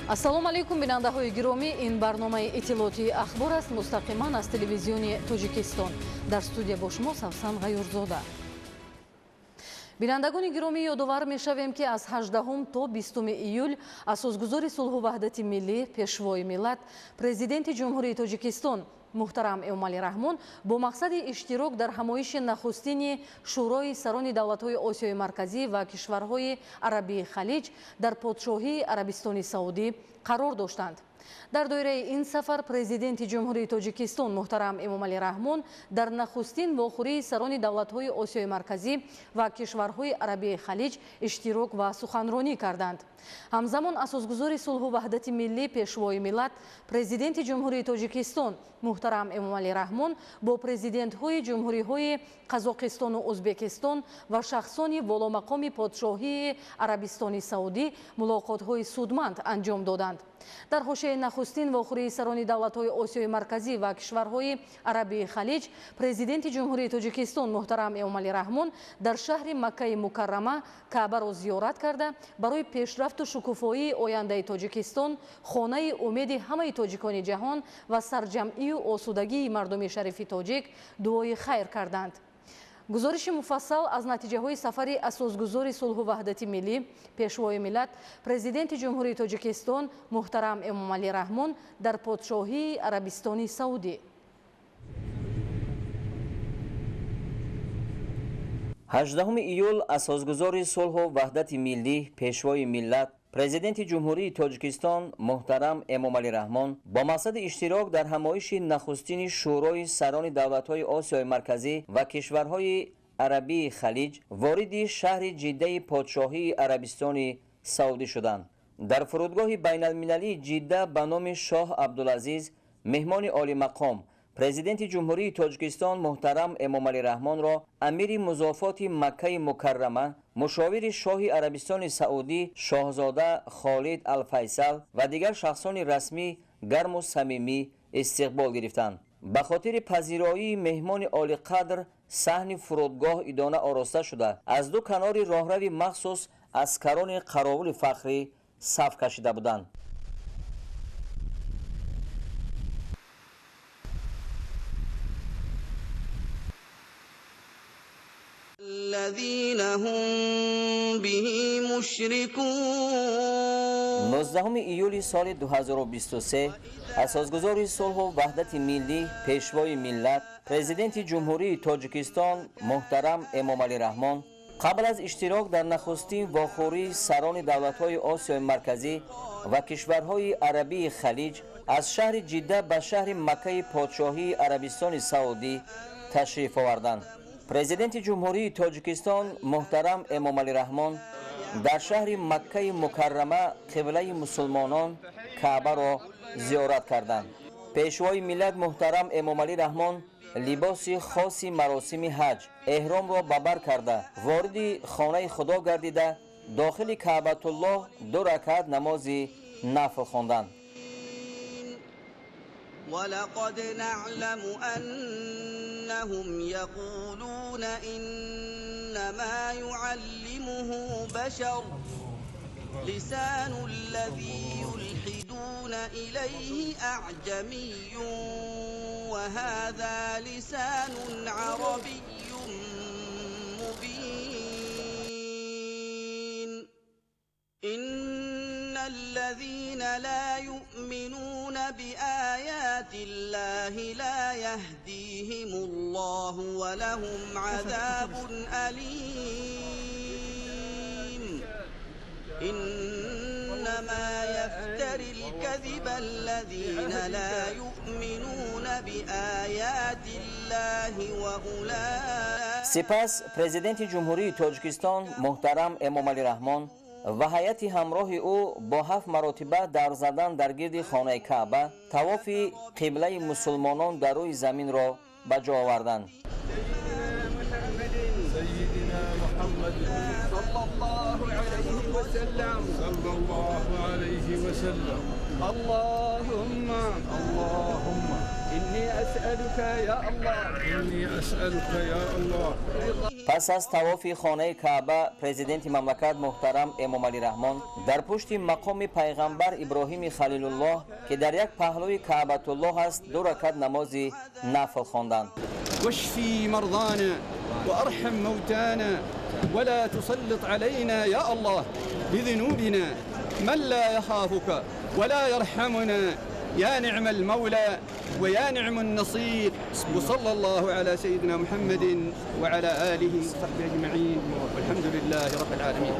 ассалому алайкум бинандаҳои гиромӣ, ин барномаи иттилоъоти ахбор аст, мустақиман аз телевизиони Тоҷикистон. Дар студия бо шумо Савсан Ғайюрзода. бинандагони гиромӣ, ёдовар мешавем ки аз 18 то 20 июл асосгузори сулҳу ваҳдати миллӣ, пешвои миллат, президенти ҷумҳурии Тоҷикистон муҳтарам Эмомалӣ Раҳмон бо мақсади иштирок дар ҳамоиши нахустини шӯрои сарони давлатҳои Осиёи марказӣ ва кишварҳои Арабии Халиҷ дар подшоҳии Арабистони Саудӣ қарор доштанд. дар доираи ин сафар президенти ҷумҳурии Тоҷикистон муҳтарам Эмомалӣ Раҳмон дар нахустин вохӯрии сарони давлатҳои Осиёи марказӣ ва кишварҳои Арабии Халиҷ иштирок ва суханронӣ карданд. ҳамзамон асосгузори сулҳу ваҳдати миллӣ, пешвои миллат, президенти ҷумҳурии Тоҷикистон муҳтарам Эмомалӣ Раҳмон бо президентҳои ҷумҳуриҳои Қазоқистону Ӯзбекистон ва шахсони воломақоми подшоҳии Арабистони Саудӣ мулоқотҳои судманд анҷом доданд. дар ҳошияи нахустин вохӯрии сарони давлатҳои Осиёи марказӣ ва кишварҳои Арабии Халиҷ, президенти ҷумҳурии Тоҷикистон муҳтарам Эмомалӣ Раҳмон дар шаҳри Маккаи Мукаррама Каъбаро зиёрат карда, барои пешрафту шукуфоии ояндаи Тоҷикистон, хонаи умеди ҳамаи тоҷикони ҷаҳон ва сарҷамъию осудагии мардуми шарифи тоҷик дуои хайр карданд. гузориши муфассал аз натиҷаҳои сафари асосгузори сулҳу ваҳдати миллӣ, пешвои миллат, президенти ҷумҳурии Тоҷикистон муҳтарам Эмомалӣ Раҳмон дар подшоҳии Арабистони Саудӣ. 18 июл асосгузори сулҳу ваҳдати миллӣ, пешвои миллат, президенти ҷумҳурии Тоҷикистон муҳтарам Эмомалӣ Раҳмон бо мақсади иштирок дар ҳамоиши нахустини шӯрои сарони давлатҳои Осиёи марказӣ ва кишварҳои Арабии Халиҷ вориди шаҳри ҷиддаи подшоҳии Арабистони Саудӣ шуданд. дар фурудгоҳи байналмилалии Ҷидда ба номи Шоҳ Абдулазиз, меҳмони олимақом, президенти ҷумҳурии Тоҷикистон муҳтарам Эмомалӣ Раҳмонро амири музофоти Маккаи Мукаррама, мушовири шоҳи Арабистони Саудӣ Шоҳзода Холид Алфайсал ва дигар шахсони расмӣ гарму самимӣ истиқбол гирифтанд. ба хотири пазироии меҳмони олиқадр саҳни фурудгоҳ идона ороста шуда, аз ду канори роҳрави махсус аскарони қаровули фахрӣ саф кашида буданд. الذين هم به مشركون 19 июли соли 2023 асосгузори сулҳу ваҳдати миллӣ, пешвои миллат, президенти ҷумҳурии Тоҷикистон муҳтарам Эмомалӣ Раҳмон қабл аз иштирок дар нахустин вохӯрии сарони давлатҳои Осиёи марказӣ ва кишварҳои Арабии Халиҷ аз шаҳри Ҷидда ба шаҳри Маккаи подшоҳии Арабистони Саудӣ ташриф оварданд. президенти ҷумҳурии Тоҷикистон муҳтарам Эмомалӣ Раҳмон дар шаҳри Маккаи Мукаррама қиблаи мусулмонон Каъбаро зиёрат карданд. пешвои миллат муҳтарам Эмомалӣ Раҳмон либоси хоси маросими ҳаҷ, эҳромро ба бар карда, вориди хонаи Худо гардида, дохили Каъбатуллоҳ 2 ракъат намози нафл хонданд. ولقد نعلم أنهم يقولون إنما يعلمه بشر لسان الذي يلحدون إليه أعجمي وهذا لسان عربي مبين إن الذين لا يؤمنون بآيات الله لا يهديهم الله ولهم عذاب أليم إنما يفتري الكذب الذين لا يؤمنون بآيات الله وأولئك. سپس президенти ҷумҳурии Тоҷикистон муҳтарам Эмомалӣ Раҳмон ва ҳайати ҳамроҳи ӯ бо 7 маротиба дар задан дар гирди хонаи Каъба тавофи қиблаи мусулмонон дар рӯи заминро ба ҷо оварданд. اللهم إني أسألك يا الله إني أسألك يا الله. پس از طواف خانه کعبه پرزیدنت مملکت محترم امام علی رحمان در پشت مقام پیغمبر ابراهیم خلیل الله که در یک پهلوی کعبه الله است 2 رکعت نماز نفل خواندند. واشفي مرضانا وأرحم موتانا ولا تسلط علينا يا الله بذنوبنا من لا يخافك ولا يرحمنا يا نعم المولى ويا نعم النصير. وصلى الله على سيدنا محمد وعلى آله وصحبه أجمعين والحمد لله رب العالمين.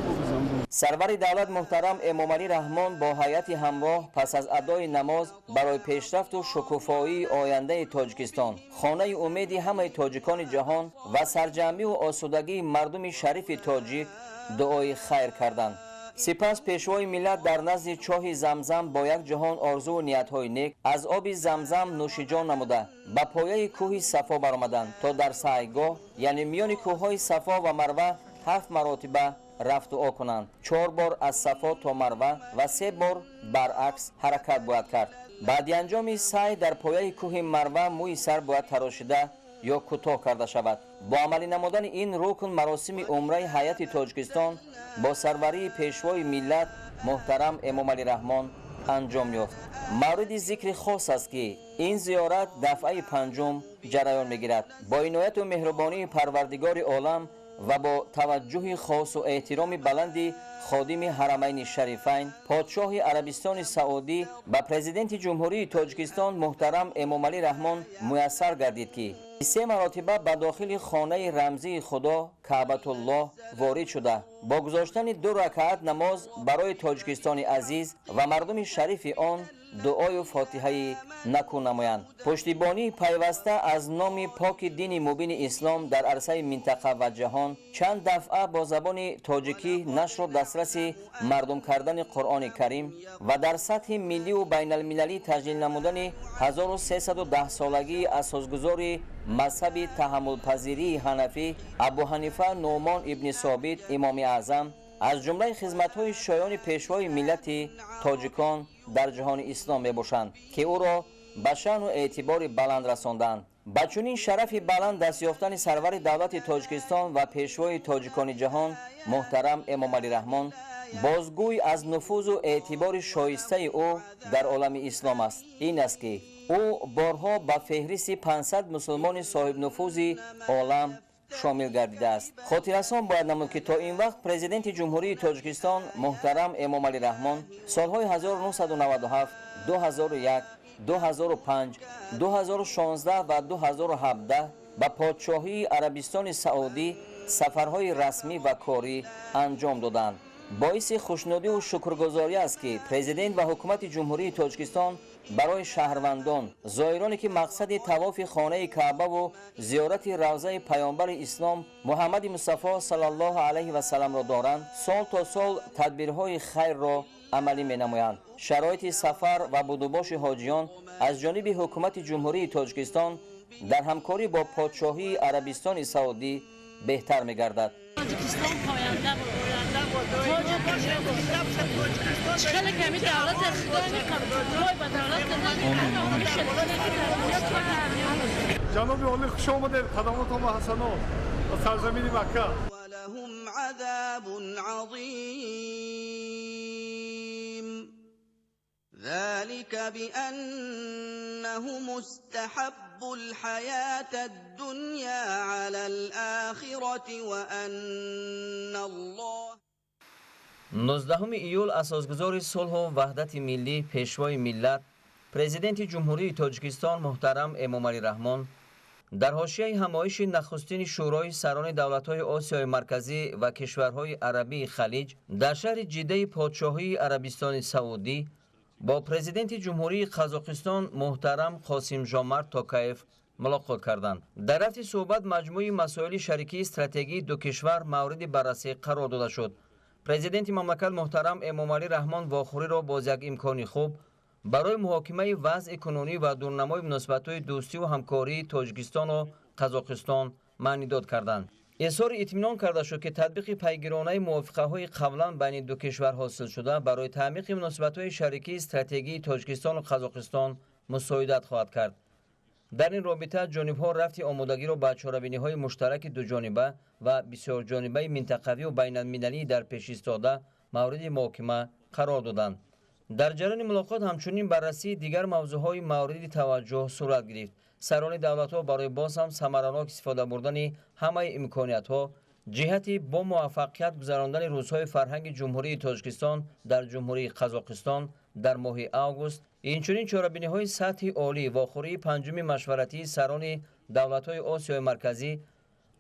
سرور دولت محترم امام علی رحمان با هیئت همراه پس از ادای نماز برای پیشرفت و شکوفایی آینده تاجیکستان، خانه امید همه تاجیکان جهان و سرجمعی و آسودگی مردم شریف تاجیک دعای خیر کردند. سپس پیشوای ملت در نزد چاه زمزم با یک جهان آرزو و نیت‌های نیک از آب زمزم نوشیجان نموده به پایه کوه صفا برآمدند تا در سعیگاه یعنی میان کوه‌های صفا و مروه 7 مراتبه رفت و آ کنند. 4 بار از صفا تا مروه و 3 بار برعکس حرکت باید کرد. بعد انجام سعی در پایه کوه مروه موی سر باید تراشیده یا کوتاه کرده شود. با عملی نمودن این رکن مراسم عمره هیئت تاجیکستان با سروری پیشوای ملت محترم امام علی رحمان انجام یافت. مورد ذکر خاص است که این زیارت دفعه 5 جریان میگیرد. با عنایت و مهربانی پروردگار عالم و با توجه خاص و احترام بلندی خادم حرمین شریفین پادشاه عربستان سعودی و پرزیدنت جمهوری تاجیکستان محترم امام علی رحمان میسر گردید که 3 مرتبه به داخل خانه رمزی خدا کعبه الله وارد شده با گذاشتن 2 رکعت نماز برای تاجیکستان عزیز و مردم شریف آن دعای و فاتحه نکو نمایند. پشتیبانی پیوسته از نام پاک دین مبین اسلام در عرصه منطقه و جهان چند دفعه با زبان تاجیکی نشر و دسترس مردم کردن قرآن کریم و در سطح ملی و بین المللی تسجیل نمودن 1310 سالگی اساسگذار مذهب تحمل پذیری حنفی ابو حنیفه نعمان ابن ثابت امام اعظم از جمله خدمت‌های شایان پیشوای ملت تاجیکان در جهان اسلام میباشند که او را به شأن و اعتبار بلند رساندند. با چنین شرف بلند دست یافتن سرور دولت تاجیکستان و پیشوای تاجیکان جهان محترم امام علی رحمان بازگوی از نفوذ و اعتبار شایسته او در عالم اسلام است. این است که او بارها به فهرست 500 مسلمان صاحب نفوذ عالم شامل گردیده است. خاطررسان باید نمود که تا این وقت پرزیدنت جمهوری تاجیکستان محترم امام علی رحمان سالهای 1997 2001 2005 2016 و 2017 به پادشاهی عربستان سعودی سفرهای رسمی و کاری انجام دادند. باعث خوشنودی و شکرگزاری است که پرزیدنت و حکومت جمهوری تاجیکستان برای شهروندان زائرانی که مقصد طواف خانه کعبه و زیارت روضه پیامبر اسلام محمد مصطفی صلی الله علیه و سلم را دارند سال تا سال تدبیرهای خیر را عملی می نمایند. شرایط سفر و بدوباش حاجیان از جانب حکومت جمهوری تاجیکستان در همکاری با پادشاهی عربستان سعودی بهتر می گردد. جناب عالی خوش آمدید. خدمات آقا حسنا و سرزمین مکه. ولهم عذاب عظیم ذلك بأنهم استحبوا الحياة الدنيا على الآخرة وأن الله 19 ایول اساسگذار صلح و وحدت ملی پیشوای ملت پرزیدنت جمهوری تاجیکستان محترم امام علی رحمان در حاشیه همایش نخستین شورای سران دولت‌های آسیای مرکزی و کشورهای عربی خلیج در شهر جده پادشاهی عربستان سعودی با پرزیدنت جمهوری قزاقستان محترم قاسم جامرد توکایف ملاقات کردند. در رفت صحبت مجموعه مسائل شریکی استراتژی دو کشور مورد بررسی قرار داده شد. پرزیدنت مملکت محترم امام علی رحمان واخوری را با یک امکانی خوب برای محاکمه وضع کنونی و دورنمای مناسبت‌های دوستی و همکاری تاجیکستان و قزاقستان معنیداد کردند. اظهار اطمینان کرده شد که تطبیق پیگیرانه موافقه‌های قبلا بین دو کشور حاصل شده برای تعمیق مناسبت‌های شریکی استراتژی تاجیکستان و قزاقستان مساعدت خواهد کرد. در این رابطه جانب‌ها رفت آمادگی را به چاره‌بینی‌های مشترک دوجانبه و بسیار جانبه منطقوی و بین‌المللی در پیش ایستاده مورد محاکمه قرار دادند. در جریان ملاقات همچنین بررسی دیگر موضوعهای مورد توجه صورت گرفت. سران دولت‌ها برای باز هم ثمرناک استفاده بردن همه امکانیت‌ها جهتی با موفقیت گذراندن روزهای فرهنگ جمهوری تاجیکستان در جمهوری قزاقستان در ماه آگوست، اینچنین چاره‌بینی‌های سطح عالی واخوری پنجم مشورتی سران دولت‌های آسیای مرکزی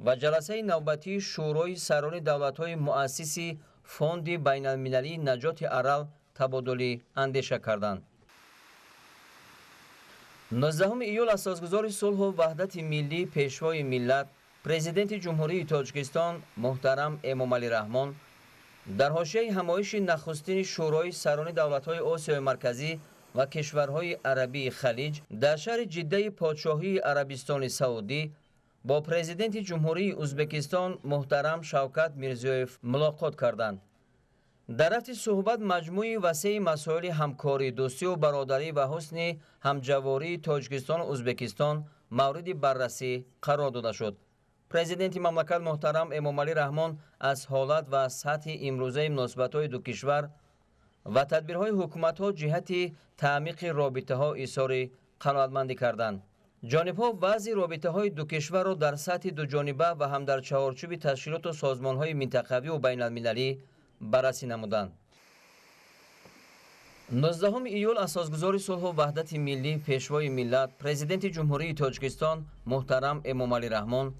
و جلسه نوبتی شورای سران دولت‌های مؤسسی فوند بین‌المللی نجات ارل تبادل اندیشه کردند. 19 ایول اساسگزار صلح و وحدت ملی پیشوای ملت پرزیدنت جمهوری تاجیکستان محترم امامعلی رحمان در حاشیه همایش نخستین شورای سران دولت‌های آسیای مرکزی و کشورهای عربی خلیج در شهر جده پادشاهی عربستان سعودی با پرزیدنت جمهوری ازبکستان محترم شوکت میرزیویف ملاقات کردند. در رفت صحبت مجموعی وسیع مسائل همکاری، دوستی و برادری و حسن همجواری تاجیکستان و ازبکستان مورد بررسی قرار داده شد. پرزیدنت مملکت محترم امامعلی رحمان از حالت و سطح امروزه مناسبت‌های دو کشور و تدبیرهای حکومت‌ها جهت تعمیق رابطه‌ها اظهار قناعتمندی کردند. جانب‌ها وضع رابطه‌های دو کشور را در سطح دو جانبه و هم در چهارچوب تشکیلات و سازمان‌های منطقوی و بین‌المللی بررسی نمودند. 19 ایول اساسگزار صلح و وحدت ملی پیشوای ملت پرزیدنت جمهوری تاجیکستان محترم امامعلی رحمان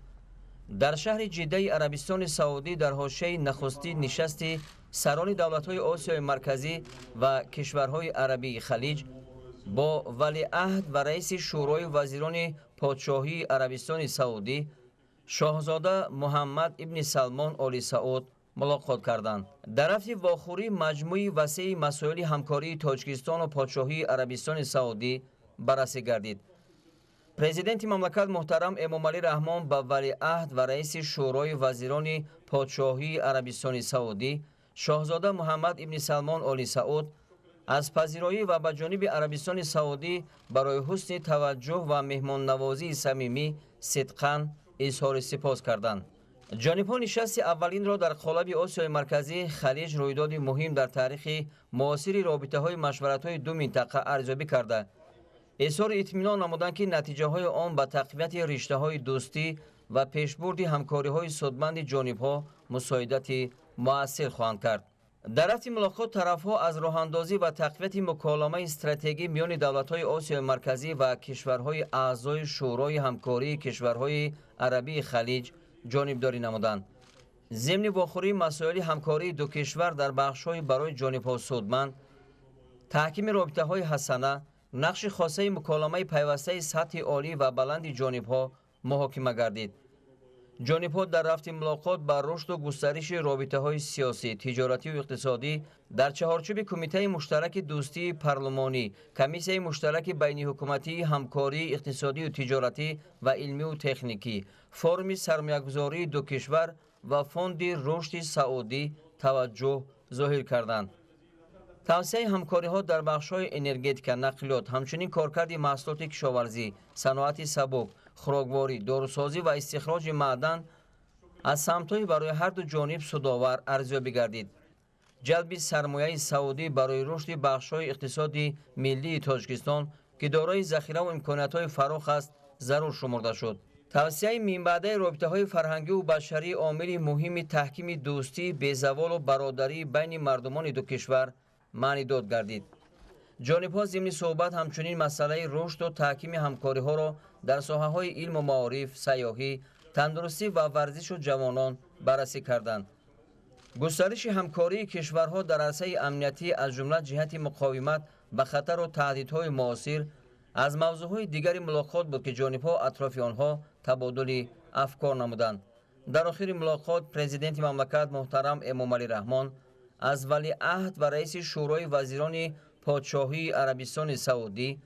در شهر جده عربستان سعودی در حاشیه نخستین نشست سران دولت‌های آسیای مرکزی و کشورهای عربی خلیج با ولیعهد و رئیس شورای وزیران پادشاهی عربستان سعودی شاهزاده محمد ابن سلمان آل سعود ملاقات کردند. در رفت واخوری مجموعی وسیع مسائل همکاری تاجیکستان و پادشاهی عربستان سعودی بررسی گردید. پرزیدنت مملکت محترم امامعلی رحمان با ولیعهد و رئیس شورای وزیران پادشاهی عربستان سعودی شاهزاده محمد ابن سلمان آل سعود از پذیرایی و به جانب عربستان سعودی برای حسن توجه و مهمان نوازی صمیمی صدقاً اظهار سپاس کردند. جانب‌ها نشست اولین را در قالب آسیای مرکزی خلیج رویدادی مهم در تاریخ معاصر رابطه‌های مشورت‌های دو منطقه ارزیابی کرده اظهار اطمینان نمودند که نتیجه‌های آن به تقویت رشته‌های دوستی و پیشبرد همکاری‌های سودمند جانب‌ها مساعدت مؤثر خواهند کرد. در رفت ملاقات طرف‌ها از راه‌اندازی و تقویت مکالمه استراتژی میان دولت‌های آسیای مرکزی و کشورهای اعضای شورای همکاری کشورهای عربی خلیج جانبداری نمودند. ضمن واخوری مسائل همکاری دو کشور در بخش‌های برای جانب‌ها سودمند، تحکیم رابطه‌های حسنه، نقش خاصه مکالمه پیوسته سطح عالی و بلند جانب‌ها محاکمه گردید. جانب‌ها در رفت ملاقات بر رشد و گسترش رابطه‌های سیاسی، تجارتی و اقتصادی در چهارچوب کمیته مشترک دوستی پارلمانی، کمیسیون مشترک بین حکومتی همکاری اقتصادی و تجارتی و علمی و تکنیکی، فرم سرمایه‌گذاری دو کشور و فوند رشد سعودی توجه ظاهر کردند. توسعه همکاری‌ها در بخش‌های انرژتیک، نقلیات، همچنین کارکرد محصولات کشاورزی، صنعت سبک، خوراکواری، داروسازی و استخراج معدن از سمت‌های برای هر دو جانب سودآور ارزیابی گردید. جلب سرمایه سعودی برای رشد بخش‌های اقتصادی ملی تاجیکستان که دارای ذخیره و امکانات‌های فراخ است ضرور شمرده شد. توسعه منبع‌های رابطه‌های فرهنگی و بشری عامل مهم تحکیم دوستی، بی‌زوال و برادری بین مردمان دو کشور معنیداد گردید. جانب‌ها ضمن صحبت همچنین مسئله رشد و تحکیم همکاری‌ها را در ساحه‌های علم و معارف، سیاحی، تندرستی و ورزش و جوانان بررسی کردند. گسترش همکاری کشورها در عرصه امنیتی از جمله جهت مقاومت به خطر و تهدیدهای معاصر از موضوعهای دیگر ملاقات بود که جانب‌ها اطراف آنها تبادل افکار نمودند. در آخر ملاقات پرزیدنت مملکت محترم امامعلی رحمان از ولیعهد و رئیس شورای وزیران پادشاهی عربستان سعودی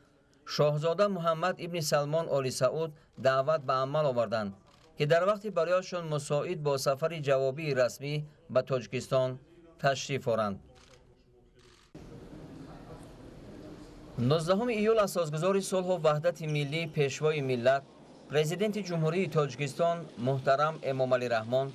شاهزاده محمد ابن سلمان آل سعود دعوت به عمل آوردند که در وقت برایشان مساعد با سفر جوابی رسمی به تاجیکستان تشریف آورند. 19 ایول اساسگزار صلح و وحدت ملی پیشوای ملت پرزیدنت جمهوری تاجیکستان محترم امامعلی رحمان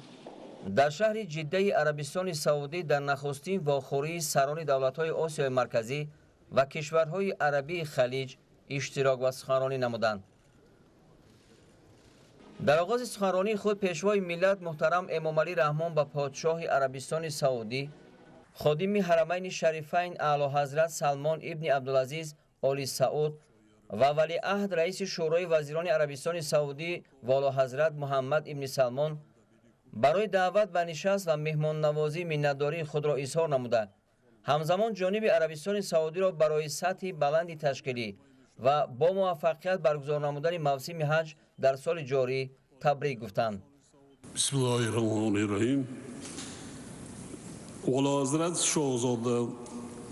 در شهر جده عربستان سعودی در نخستین واخوری سران دولت‌های آسیای مرکزی و کشورهای عربی خلیج اشتراک و سخنرانی نمودند. در آغاز سخنرانی خود پیشوای ملت محترم امامعلی رحمان با پادشاه عربستان سعودی خادم حرمین شریفین اعلی حضرت سلمان ابن عبدالعزیز آل سعود و ولیعهد رئیس شورای وزیران عربستان سعودی والا حضرت محمد ابن سلمان برای دعوت و نشست و مهمان نوازی منتداری خود را اظهار نموده. همزمان جانب عربستان سعودی را برای سطح بلند تشکیلی و با موفقیت برگزار نمودن موسم حج در سال جاری تبریک گفتند. بسم الله الرحمن الرحیم. والا حضرت شاهزاده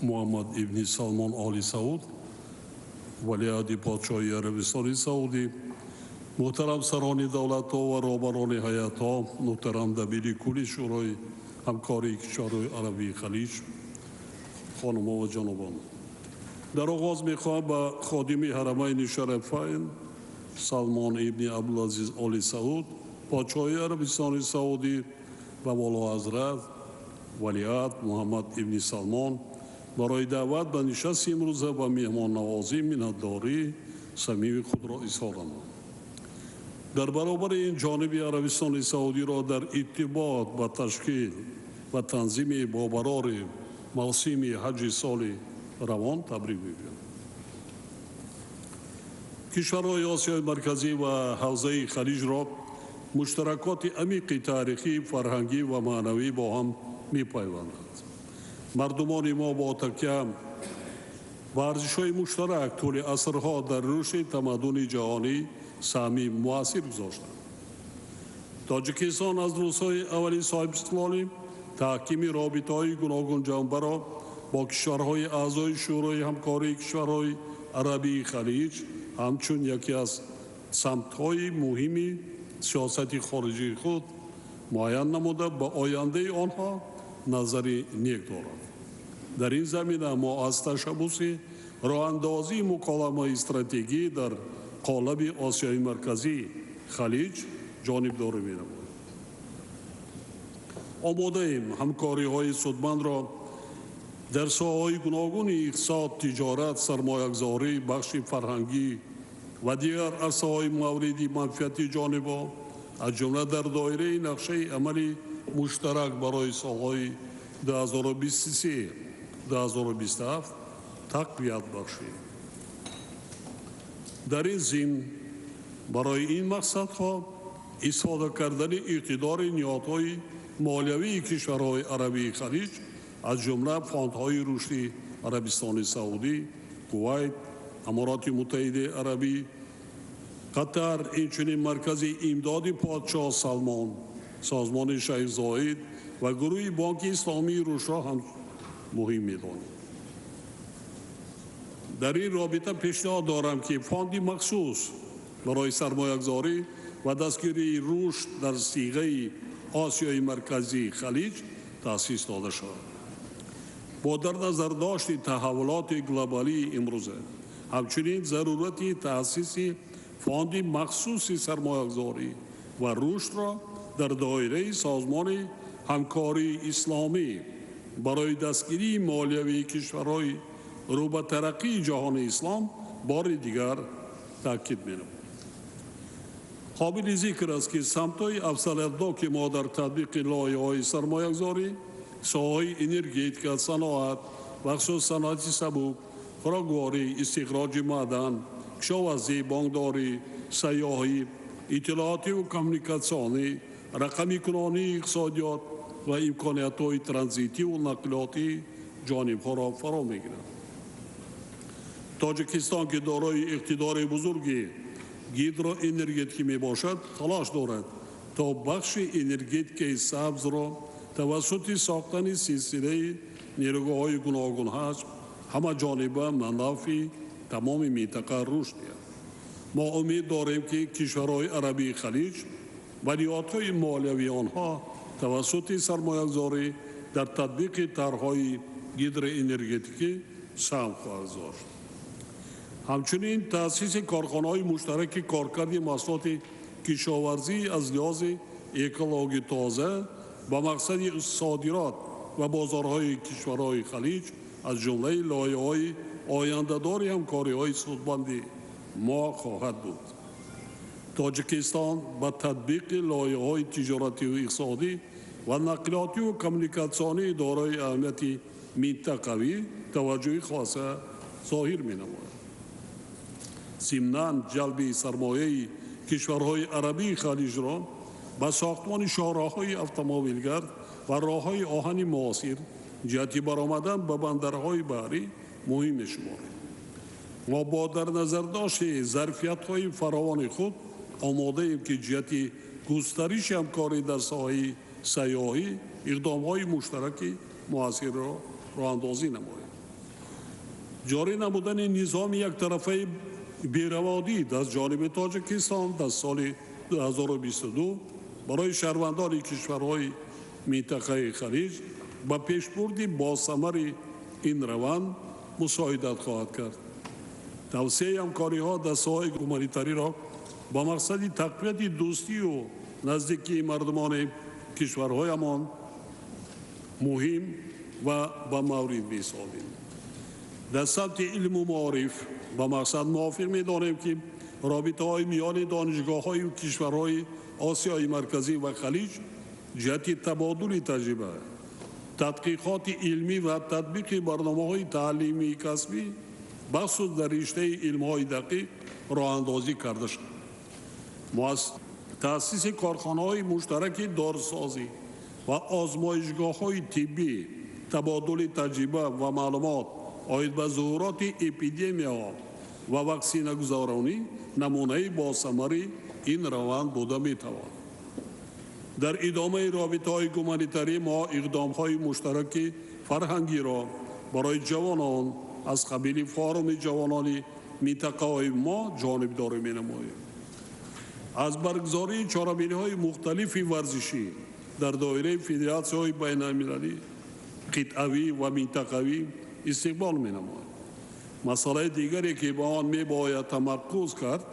محمد ابن سلمان آل سعود ولیعهد پادشاهی عربستان سعودی، محترم سران دولت ها و رهبران هیئت ها، محترم دبیر کل شورای همکاری کشورهای عربی خلیج، خانم ها و جنابان، در آغاز میخواهم به خادم حرمین شریفین سلمان ابن عبدالعزیز آل سعود پادشاهی عربستان سعودی و والا حضرت ولیعهد محمد ابن سلمان برای دعوت به نشست امروزه و مهمان نوازی منتداری صمیمی خود را اظهار نمودند. در برابر این جانب عربستان سعودی را در ارتباط با تشکیل و تنظیم باقرار موسم حج سال روان تبریک میگویم. کشورهای آسیای مرکزی و حوزه خلیج را مشترکات عمیق تاریخی، فرهنگی و معنوی با هم می‌پیوندند. مردمان ما با تکیه و ارزش‌های مشترک طول عصرها در رشد تمدن جهانی سهمی مؤثر گذاشتند. تاجیکستان از روزهای اولی صاحب استقلالی تحکیم رابطه‌های گوناگون جهانبر را با کشورهای اعضای شورای همکاری کشورهای عربی خلیج همچون یکی از سمت‌های مهم سیاست خارجی خود معین نموده به آینده آنها نظری نیک دارد. در این زمینه ما از تشبوس راه اندازی مکالمه استراتژی در قالب آسیای مرکزی خلیج جانبداری می‌نماییم. آماده ایم همکاری های سودمند را در ساحه‌های گوناگون اقتصاد، تجارت، سرمایه‌گذاری، بخش فرهنگی و دیگر عرصه‌های مورد منفعت جانبا از جمله در دایره نقشه عملی مشترک برای سال‌های 2023-2027 تقویت بخشیم. در این ضمن برای این مقصدها استفاده کردن اقتدار نهادهای مالیوی کشورهای عربی خلیج از جمله فاندهای رشدی عربستان سعودی، کویت، امارات متحده عربی، قطر، اینچنین مرکز امداد پادشاه سلمان، سازمان شیخ زاید و گروه بانک اسلامی روش را هم مهم می‌دانیم. در این رابطه پیشنهاد دارم که فاندی مخصوص برای سرمایه‌گذاری و دستگیری رشد در صیغه آسیای مرکزی خلیج تأسیس داده شود. با در نظر داشت تحولات گلوبالی امروزه همچنین ضرورت تأسیس فاندی مخصوص سرمایه‌گذاری و رشد را در دایره سازمان همکاری اسلامی برای دستگیری مالیوی کشورهای رو به ترقی جهان اسلام بار دیگر تاکید می‌نمایم. قابل ذکر است که سمت‌های افضلیت‌ها که ما در تطبیق لایحه‌های سرمایه‌گذاری، ساحه انرژی، صنعت، بخصوص صنعت سبک، خوراکواری، استخراج معدن، کشاورزی، بانکداری، سیاحی، اطلاعاتی و کمیونیکاسیونی، رقمی کنانی اقتصادیات و امکانیت‌های ترانزیتی و نقلیاتی جانب‌ها را فرا می‌گیرد. تاجیکستان که دارای اقتدار بزرگی گیدرو انرژیتیکی می باشد تلاش دارد تا بخش انرژیتیک سبز را توسط ساختن سلسله نیروگاه‌های گوناگون حجم همه جانبه منافع تمام منطقه رشد دهد. ما امید داریم که کشورهای عربی خلیج و نهادهای مالیوی آنها توسط سرمایه‌گذاری در تطبیق طرح‌های گیدر انرژیتیکی سهم خواهد داشت. همچنین تأسیس کارخانه‌های مشترک کارکرد محصولات کشاورزی از لحاظ اکولوژی تازه با مقصد صادرات و بازارهای کشورهای خلیج از جمله لایه‌های آینده‌دار همکاری‌های سودمند ما خواهد بود. تاجیکستان با تطبیق لایه‌های تجارتی و اقتصادی و نقلیاتی و کمیونیکاسیونی دارای اهمیت منطقوی توجه خاصه ظاهر می‌نماید. ضمناً جلب سرمایه کشورهای عربی خلیج را با ساختمان شاهراه‌های اتومبیلگرد و راه‌های آهن معاصر جهت برآمدن به بندرهای بحری مهم می‌شماریم. ما با در نظر داشت ظرفیت‌های فراوان خود آماده ایم که جهت گسترش همکاری در ساحه سیاحی اقدام‌های مشترک موثر را راه‌اندازی نماییم. جاری نمودن نظام یک طرفه بی‌روادی از جانب تاجیکستان در سال 2022 برای شهروندان کشورهای منطقه خلیج با پیشبرد باثمر این روند مساعدت خواهد کرد. توسعه همکاری‌ها در ساحه هومانیتاری را با مقصد تقویت دوستی و نزدیکی مردمان کشورهایمان مهم و با مورد می‌سازیم. در سطح علم و معارف با مقصد موافق می‌دانیم که رابطه‌های میان دانشگاه‌های و کشورهای آسیای مرکزی و خلیج جهت تبادل تجربه، تحقیقات علمی و تطبیق برنامه‌های تعلیمی کسبی بخصوص در رشته علم‌های دقیق راه‌اندازی کرده شد. تأسیس کارخانه‌های مشترک داروسازی و آزمایشگاه‌های طبی، تبادل تجربه و معلومات آید به ظهورات اپیدمی‌ها و واکسینه گذارانی نمونه باثمر این روند بوده می‌تواند. در ادامه رابطه‌های هومانیتاری ما اقدام‌های مشترک فرهنگی را برای جوانان از قبیل فارم جوانان منطقه‌های ما جانبداری می‌نماییم. از برگزاری چهارمین‌های مختلف ورزشی در دایره فدراسی‌های بین‌المللی، قطعه‌ای و منطقه‌ای استقبال می‌نماییم. مسئله دیگری که با آن می‌باید تمرکز کرد،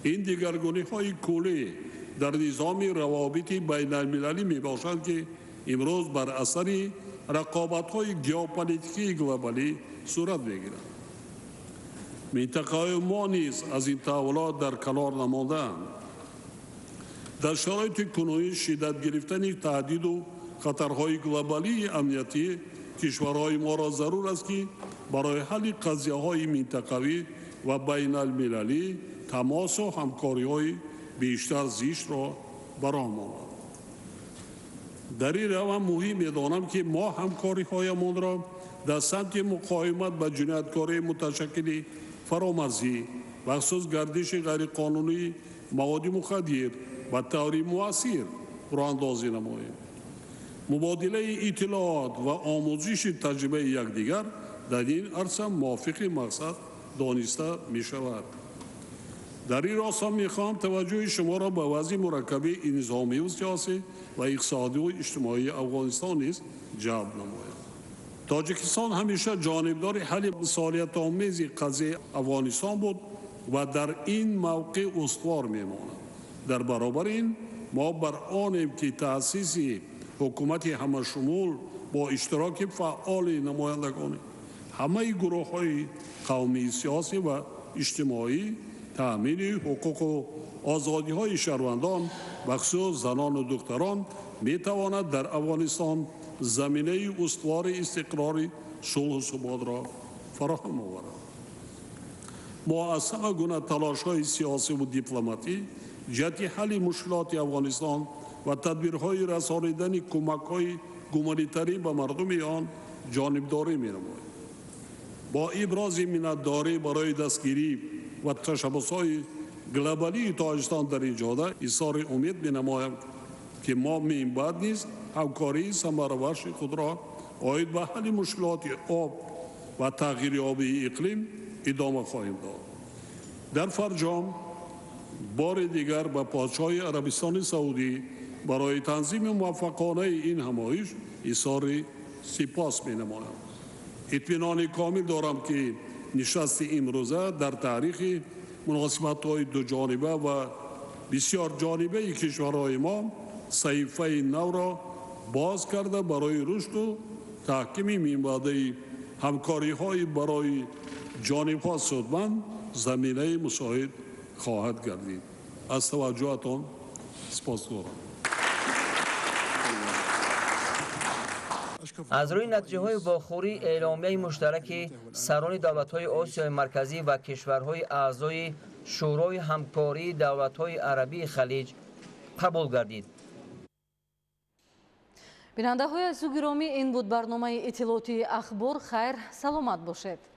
این دیگرگونی‌های کلی در نظام روابط بین‌المللی میباشد که امروز بر اثر رقابت‌های ژئوپلیتیکی گلوبالی صورت می‌گیرد. منطقه ما نیز از این تحولات در کنار نمانده‌اند. در شرایط کنونی شدت گرفتن تهدید و خطرهای گلوبالی امنیتی کشورهای ما را ضرور است که برای حل قضیه‌های منطقوی و بین‌المللی تماس و همکاری‌های بیشتر زیست را برآورد. در این روند مهم می‌دانم که ما همکاری‌هایمان را در سمت مقاومت با جنایتکاری متشکل فرامرزی و خصوص گردش غیرقانونی مواد مخدر و طوری مؤثر راه‌اندازی نماییم. مبادله اطلاعات و آموزش تجربه یکدیگر در این عرصه موافق مقصد دانسته می‌شود. در این راستا می‌خواهم توجه شما را به وضع مرکب نظامی و سیاسی و اقتصادی و اجتماعی افغانستان نیز جلب نمایم. تاجیکستان همیشه جانبدار حل مسئولیت‌آمیز قضیه افغانستان بود و در این موقع استوار می‌ماند. در برابر این ما بر آنیم که تأسیس حکومت همه‌شمول با اشتراک فعال نمایندگان همه گروه‌های قومی، سیاسی و اجتماعی تأمین حقوق و آزادی‌های شهروندان بخصوص زنان و دختران می‌تواند در افغانستان زمینه استوار استقرار صلح و ثبات را فراهم آورد. ما از همه گونه تلاش‌های سیاسی و دیپلماتی جهت حل مشکلات افغانستان و تدبیرهای رسانیدن کمک‌های هومانیتاری به مردم آن جانبداری می‌نماییم. با ابراز منتداری برای دستگیری و تشبس‌های گلوبالی تاجیکستان در این جهت اظهار امید می‌نمایم که ما من بعد نیز همکاری ثمربخش خود را عاید به حل مشکلات آب و تغییر آبی اقلیم ادامه خواهیم داد. در فرجام بار دیگر به پادشاه عربستان سعودی برای تنظیم موفقانه این همایش اظهار سپاس می‌نمایم. اطمینان کامل دارم که نشست امروزه در تاریخ مناسبت‌های دو جانبه و بسیار جانبه کشورهای ما صحیفه نو را باز کرده برای رشد و تحکیم میانبرده همکاری‌های برای جانب‌ها سودمند زمینه مساعد خواهد گردید. از توجهتان سپاسگزارم. از روی نتیجه های واخوری اعلامیه مشترک سران دولت های آسیای مرکزی و کشورهای اعضای شورای همکاری دولت های عربی خلیج قبول گردید. بیننده های عزیز و گرامی، این بود برنامه اطلاعاتی اخبار. خیر، سلامت باشید.